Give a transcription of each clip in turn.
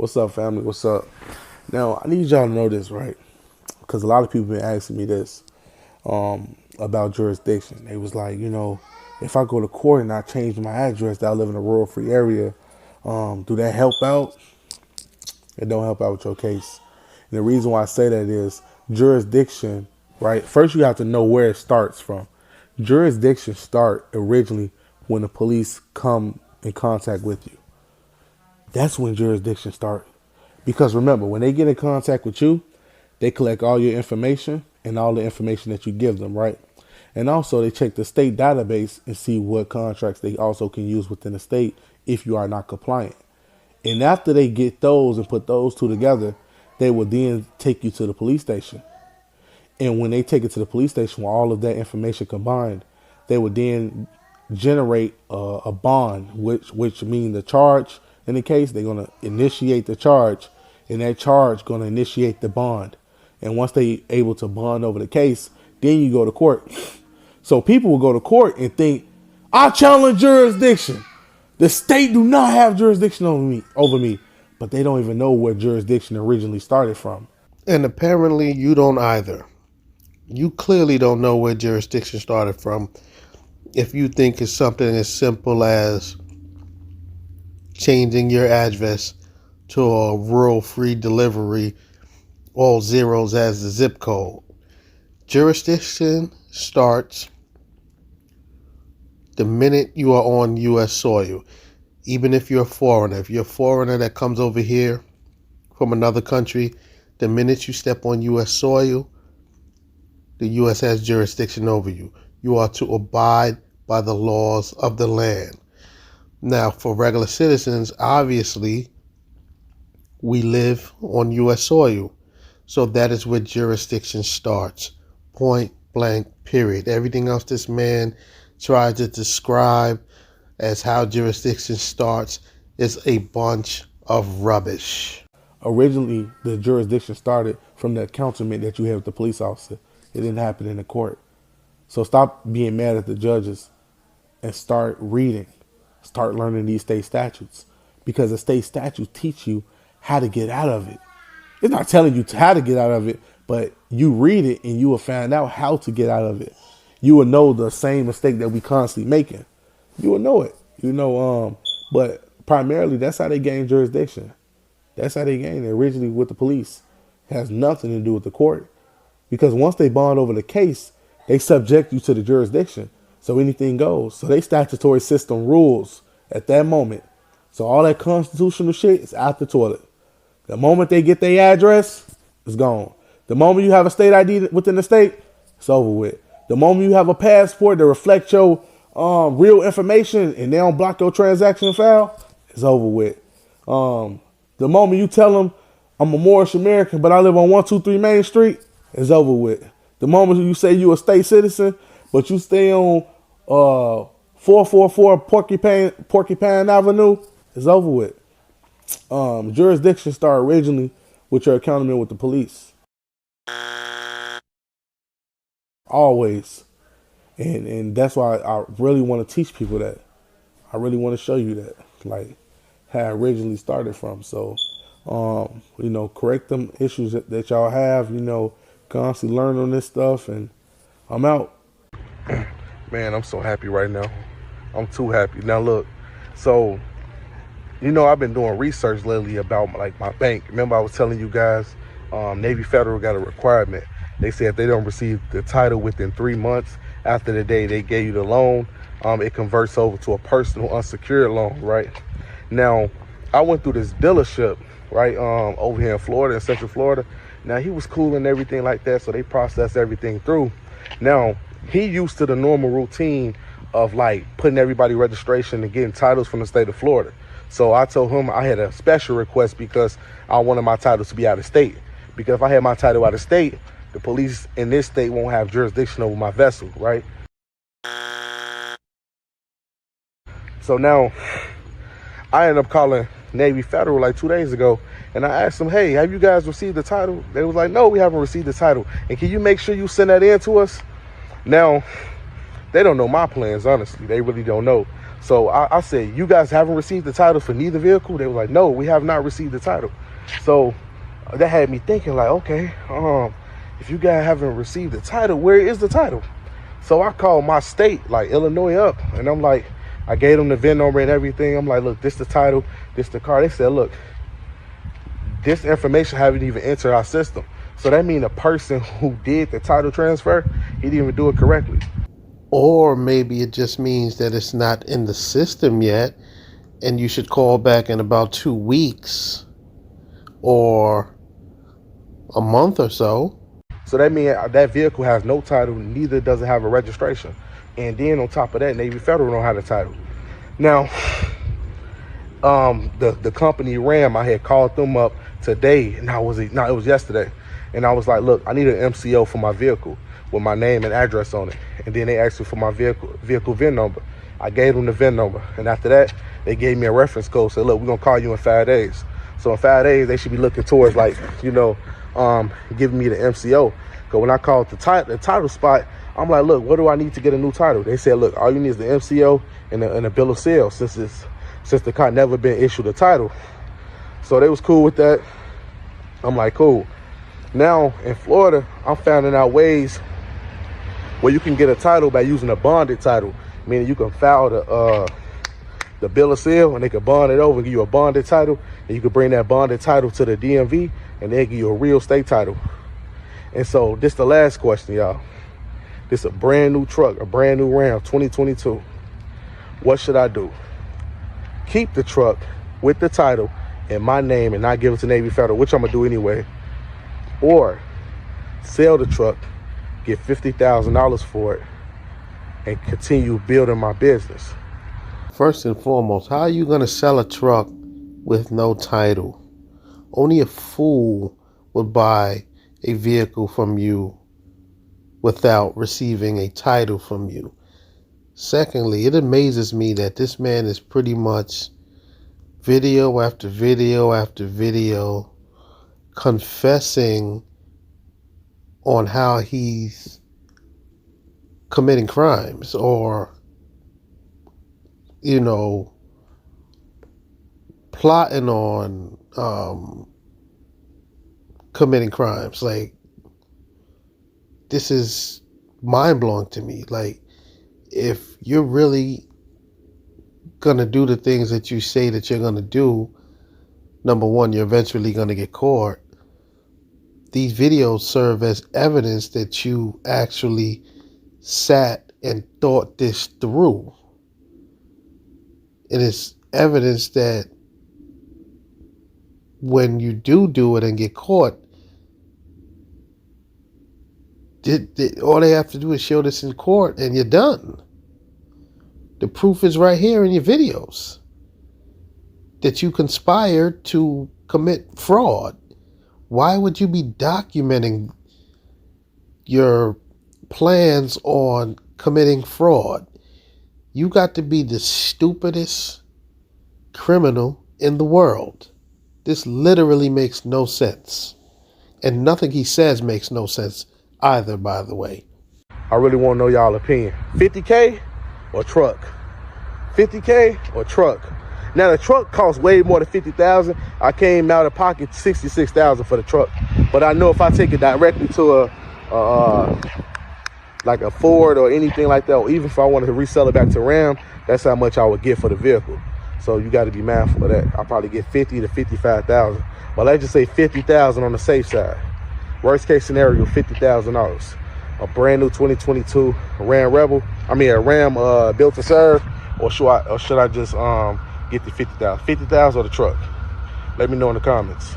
What's up, family? What's up? Now, I need y'all to know this, right? Because a lot of people been asking me this about jurisdiction. They was like, if I go to court and I change my address that I live in a rural free area, do that help out? It don't help out with your case. And the reason why I say that is jurisdiction, right? First, you have to know where it starts from. Jurisdiction start originally when the police come in contact with you. That's when jurisdiction starts. Because remember, when they get in contact with you, they collect all your information and all the information that you give them, right? And also they check the state database and see what contracts they also can use within the state if you are not compliant. And after they get those and put those two together, they will then take you to the police station. And when they take it to the police station with all of that information combined, they would then generate a bond, which means the charge. In the case, they're going to initiate the charge, and that charge going to initiate the bond. And once they able to bond over the case, then you go to court. So people will go to court and think, I challenge jurisdiction. The state do not have jurisdiction over me, but they don't even know where jurisdiction originally started from. And apparently you don't either. You clearly don't know where jurisdiction started from if you think it's something as simple as changing your address to a rural free delivery, all zeros as the zip code. Jurisdiction starts the minute you are on U.S. soil. Even if you're a foreigner, that comes over here from another country, the minute you step on U.S. soil, the U.S. has jurisdiction over you. You are to abide by the laws of the land. Now, for regular citizens, obviously, we live on U.S. soil. So that is where jurisdiction starts. Point blank, period. Everything else this man tried to describe as how jurisdiction starts is a bunch of rubbish. Originally, the jurisdiction started from the countermeasure that you have with the police officer. It didn't happen in the court. So stop being mad at the judges and start reading. Start learning these state statutes, because the state statutes teach you how to get out of it. It's not telling you how to get out of it, but you read it and you will find out how to get out of it. You will know the same mistake that we constantly making. You will know it, but primarily that's how they gain jurisdiction. That's how they gain it originally with the police. It has nothing to do with the court, because once they bond over the case, they subject you to the jurisdiction. So anything goes. So they statutory system rules at that moment. So all that constitutional shit is out the toilet. The moment they get their address, it's gone. The moment you have a state ID within the state, it's over with. The moment you have a passport that reflects your real information and they don't block your transaction file, it's over with. The moment you tell them I'm a Moorish American, but I live on 123 Main Street, it's over with. The moment you say you a state citizen, but you stay on 444 Porcupine Avenue, it's over with. Jurisdiction started originally with your encounter with the police. Always. And that's why I really want to teach people that. I really want to show you that, like how it originally started from. So, correct them issues that y'all have, constantly learn on this stuff, and I'm out. Man, I'm so happy right now. I'm too happy. Now look, so, I've been doing research lately about my bank. Remember I was telling you guys, Navy Federal got a requirement. They said if they don't receive the title within 3 months after the day they gave you the loan, it converts over to a personal unsecured loan, right? Now, I went through this dealership, right, over here in Florida, in Central Florida. Now, he was cool and everything like that, so they processed everything through. Now, he used to the normal routine of putting everybody registration and getting titles from the state of Florida. So I told him I had a special request because I wanted my titles to be out of state. Because if I had my title out of state, the police in this state won't have jurisdiction over my vessel, right? So now I ended up calling Navy Federal 2 days ago, and I asked them, hey, have you guys received the title? They was like, no, we haven't received the title. And can you make sure you send that in to us? Now, they don't know my plans, honestly. They really don't know. So I said, you guys haven't received the title for neither vehicle? They were like, no, we have not received the title. So that had me thinking like, okay, if you guys haven't received the title, where is the title? So I called my state, like Illinois, up, and I'm like, I gave them the VIN number and everything. I'm like, look, this the title, this the car. They said, look, this information haven't even entered our system. So that means the person who did the title transfer, he didn't even do it correctly. Or maybe it just means that it's not in the system yet, and you should call back in about 2 weeks or a month or so. So that means that vehicle has no title, neither does it have a registration. And then on top of that, Navy Federal don't have the title. Now, the company Ram, I had called them up today, and it was yesterday. And I was like, look, I need an MCO for my vehicle with my name and address on it. And then they asked me for my vehicle VIN number. I gave them the VIN number. And after that, they gave me a reference code. Said, look, we're going to call you in 5 days. So in 5 days, they should be looking towards, like, giving me the MCO. Because when I called the title spot, I'm like, look, what do I need to get a new title? They said, look, all you need is the MCO and a bill of sale since the car never been issued a title. So they was cool with that. I'm like, cool. Now in Florida, I'm finding out ways where you can get a title by using a bonded title, meaning you can file the bill of sale and they can bond it over and give you a bonded title, and you can bring that bonded title to the DMV and they'll give you a real estate title. And so this the last question, y'all. This is a brand new truck, a brand new Ram 2022. What should I do? Keep the truck with the title in my name and not give it to Navy Federal, which I'm gonna do anyway, or sell the truck, get $50,000 for it, and continue building my business? First and foremost, how are you going to sell a truck with no title? Only a fool would buy a vehicle from you without receiving a title from you. Secondly, it amazes me that this man is pretty much video after video after video confessing on how he's committing crimes or, plotting on committing crimes. Like, this is mind-blowing to me. Like, if you're really gonna do the things that you say that you're gonna do, number one, you're eventually gonna get caught. These videos serve as evidence that you actually sat and thought this through. It is evidence that when you do it and get caught, all they have to do is show this in court and you're done. The proof is right here in your videos that you conspired to commit fraud. Why would you be documenting your plans on committing fraud? You got to be the stupidest criminal in the world. This literally makes no sense. And nothing he says makes no sense either, by the way. I really want to know y'all opinion. 50K or truck? 50K or truck? Now the truck costs way more than $50,000. I came out of pocket $66,000 for the truck. But I know if I take it directly to like a Ford or anything like that, or even if I wanted to resell it back to Ram, that's how much I would get for the vehicle. So you got to be mindful of that. I'll probably get $50,000 to $55,000. But let's just say $50,000 on the safe side. Worst case scenario, $50,000. A brand new 2022 Ram built to serve, or should I just get the $50,000? $50,000 or the truck? Let me know in the comments.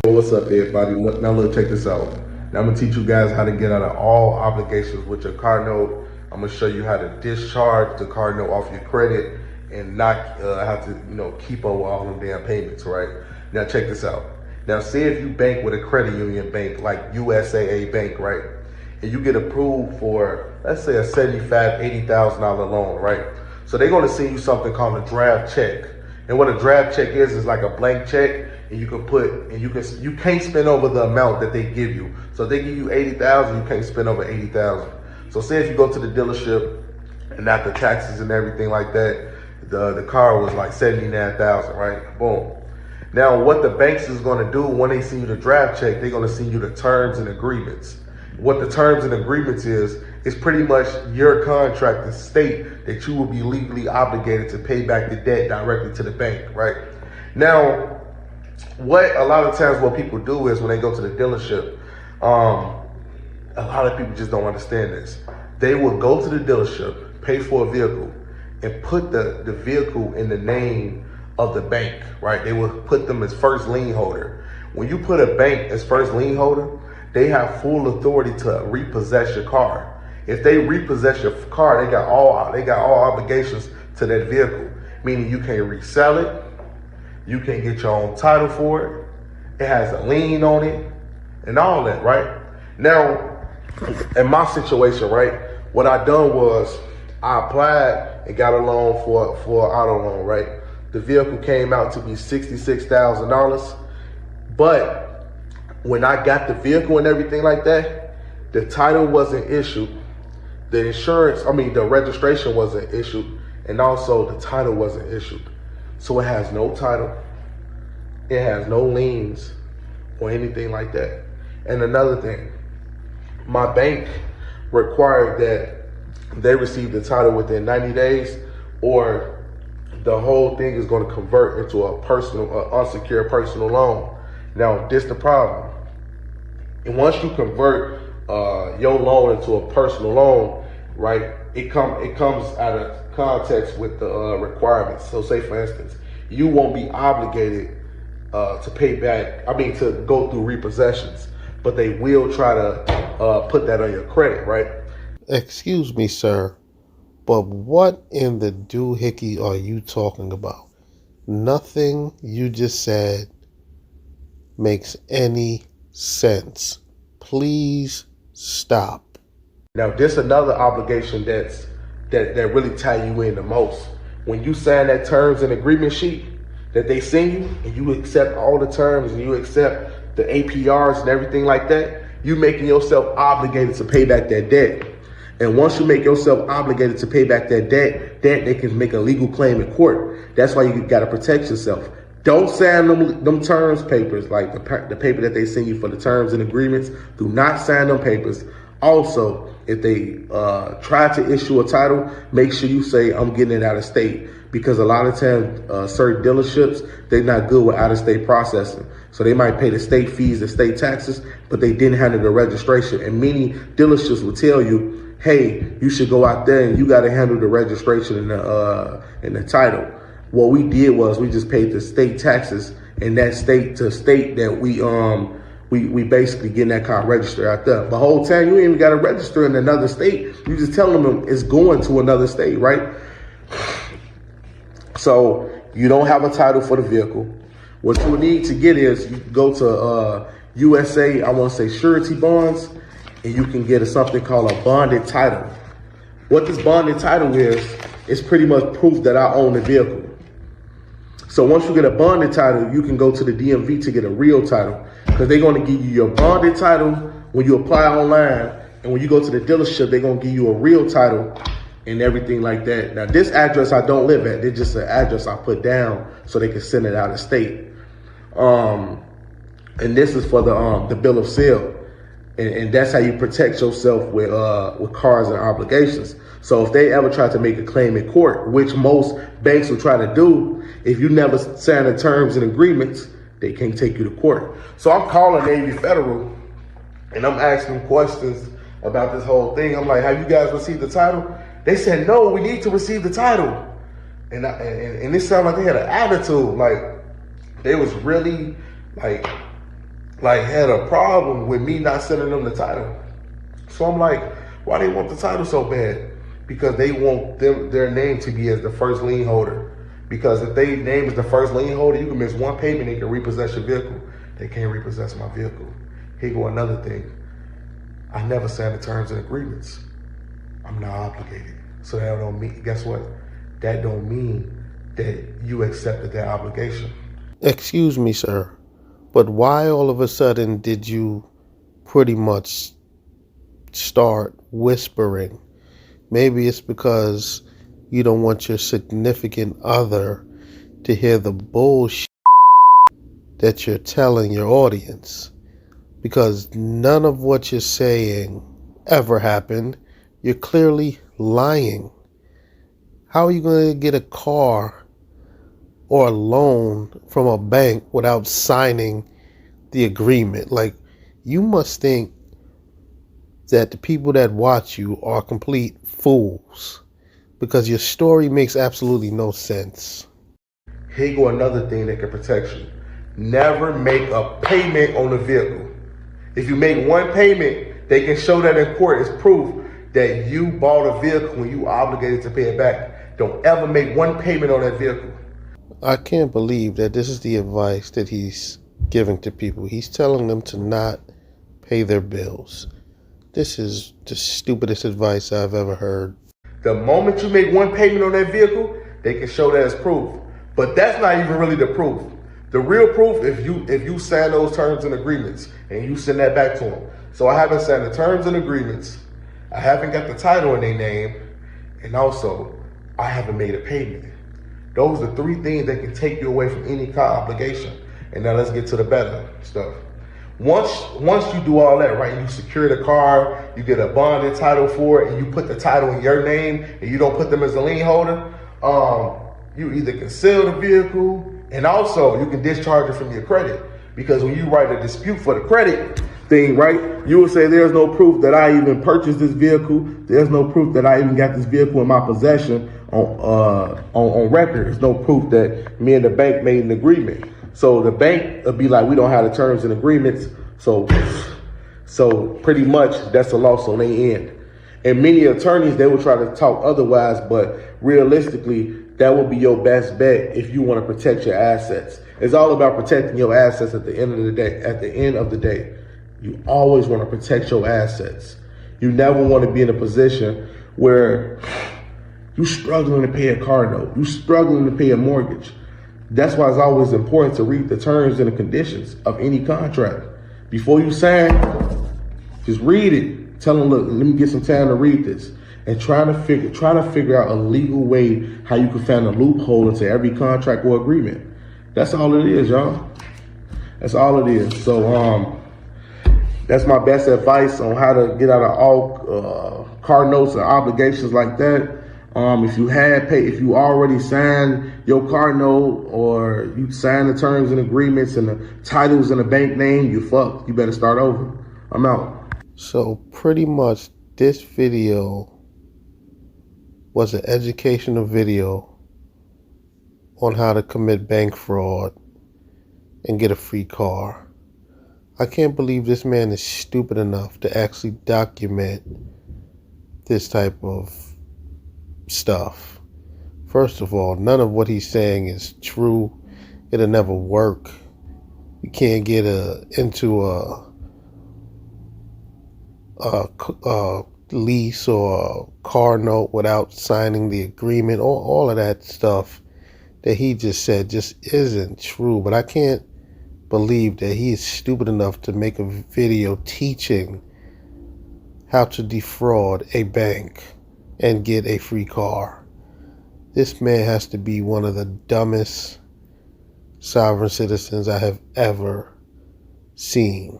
Well, what's up, everybody? Now look, check this out. Now I'm gonna teach you guys how to get out of all obligations with your car note. I'm gonna show you how to discharge the car note off your credit and not have to, keep over all them damn payments, right? Now check this out. Now say if you bank with a credit union bank like USAA Bank, right? And you get approved for, let's say, a $75,000, $80,000 loan, right? So they're gonna send you something called a draft check. And what a draft check is like a blank check, and you can put, and you can't spend over the amount that they give you. So if they give you $80,000, you can't spend over $80,000. So say if you go to the dealership and after taxes and everything like that, the car was like 79,000, right? Boom. Now, what the banks is going to do when they send you the draft check, they're going to send you the terms and agreements. What the terms and agreements is pretty much your contract to state that you will be legally obligated to pay back the debt directly to the bank, right? Now, what a lot of times what people do is when they go to the dealership, a lot of people just don't understand this. They will go to the dealership, pay for a vehicle, and put the vehicle in the name of the bank, right? They will put them as first lien holder. When you put a bank as first lien holder, they have full authority to repossess your car. If they repossess your car, they got all obligations to that vehicle, meaning you can't resell it, you can't get your own title for it, it has a lien on it, and all that, right? Now, in my situation, right, what I done was I applied and got a loan for an auto loan, right? The vehicle came out to be $66,000, but when I got the vehicle and everything like that, the title wasn't issued, the registration wasn't issued, and also the title wasn't issued. So it has no title, it has no liens or anything like that. And another thing, my bank required that they receive the title within 90 days or the whole thing is going to convert into a unsecured personal loan. Now, this the problem. And once you convert your loan into a personal loan, right, it comes out of context with the requirements. So say, for instance, you won't be obligated to pay back, to go through repossessions, but they will try to put that on your credit, right? Excuse me, sir, but what in the doohickey are you talking about? Nothing you just said makes any sense. Please stop. Now, this another obligation that really tie you in the most. When you sign that terms and agreement sheet that they send you, and you accept all the terms and you accept the APRs and everything like that, you making yourself obligated to pay back that debt. And once you make yourself obligated to pay back that debt, they can make a legal claim in court. That's why you got to protect yourself. Don't sign them terms papers, like the paper that they send you for the terms and agreements. Do not sign them papers. Also, if they try to issue a title, make sure you say, I'm getting it out of state. Because a lot of times, certain dealerships, they're not good with out-of-state processing. So they might pay the state fees, the state taxes, but they didn't handle the registration. And many dealerships will tell you, hey, you should go out there and you got to handle the registration and the title. What we did was we just paid the state taxes in that state to state that we basically getting that car registered out there. The whole time you ain't even got to register in another state. You just telling them it's going to another state, right? So you don't have a title for the vehicle. What you need to get is you go to USA, I want to say surety bonds, and you can get something called a bonded title. What this bonded title is pretty much proof that I own the vehicle. So once you get a bonded title, you can go to the DMV to get a real title, because they're going to give you your bonded title when you apply online, and when you go to the dealership, they're going to give you a real title and everything like that. Now, this address I don't live at. It's just an address I put down so they can send it out of state. And this is for the bill of sale. And that's how you protect yourself with cars and obligations. So if they ever try to make a claim in court, which most banks will try to do, if you never sign the terms and agreements, they can't take you to court. So I'm calling Navy Federal and I'm asking them questions about this whole thing. I'm like, have you guys received the title? They said, no, we need to receive the title. And it sounded like they had an attitude. Like they was really like had a problem with me not sending them the title. So I'm like, why they want the title so bad? Because they want their name to be as the first lien holder. Because if they name is the first lien holder, you can miss one payment, they can repossess your vehicle. They can't repossess my vehicle. Here go another thing. I never signed the terms and agreements. I'm not obligated. So that don't mean, guess what? That don't mean that you accepted that obligation. Excuse me, sir, but why all of a sudden did you pretty much start whispering? Maybe it's because You don't want your significant other to hear the bullshit that you're telling your audience, because none of what you're saying ever happened. You're clearly lying. How are you going to get a car or a loan from a bank without signing the agreement? Like, you must think that the people that watch you are complete fools, because your story makes absolutely no sense. Here go another thing that can protect you. Never make a payment on the vehicle. If you make one payment, they can show that in court as proof that you bought a vehicle when you obligated to pay it back. Don't ever make one payment on that vehicle. I can't believe that this is the advice that he's giving to people. He's telling them to not pay their bills. This is the stupidest advice I've ever heard. The moment you make one payment on that vehicle, they can show that as proof. But that's not even really the proof. The real proof, if you sign those terms and agreements and you send that back to them. So I haven't signed the terms and agreements, I haven't got the title in their name, and also I haven't made a payment. Those are three things that can take you away from any kind of obligation. And now let's get to the better stuff. Once you do all that, right, you secure the car, you get a bond and title for it, and you put the title in your name, and you don't put them as a lien holder, you either can sell the vehicle, and also you can discharge it from your credit. Because when you write a dispute for the credit thing, right, you will say there's no proof that I even purchased this vehicle. There's no proof that I even got this vehicle in my possession on record. There's no proof that me and the bank made an agreement. So the bank will be like, we don't have the terms and agreements. So pretty much that's a loss on their end. And many attorneys, they will try to talk otherwise, but realistically, that will be your best bet if you want to protect your assets. It's all about protecting your assets at the end of the day. At the end of the day, you always want to protect your assets. You never want to be in a position where you're struggling to pay a car note. You're struggling to pay a mortgage. That's why it's always important to read the terms and the conditions of any contract. Before you sign, just read it. Tell them, look, let me get some time to read this. And try to figure out a legal way how you can find a loophole into every contract or agreement. That's all it is, y'all. That's all it is. So that's my best advice on how to get out of all car notes and obligations like that. If you already signed your car note or you signed the terms and agreements and the titles in the bank name, you fucked. You better start over. I'm out. So pretty much this video was an educational video on how to commit bank fraud and get a free car. I can't believe this man is stupid enough to actually document this type of stuff. First of all, none of what he's saying is true. It'll never work. You can't get into a lease or a car note without signing the agreement. All of that stuff that he just said just isn't true. But I can't believe that he is stupid enough to make a video teaching how to defraud a bank and get a free car. This man has to be one of the dumbest sovereign citizens I have ever seen.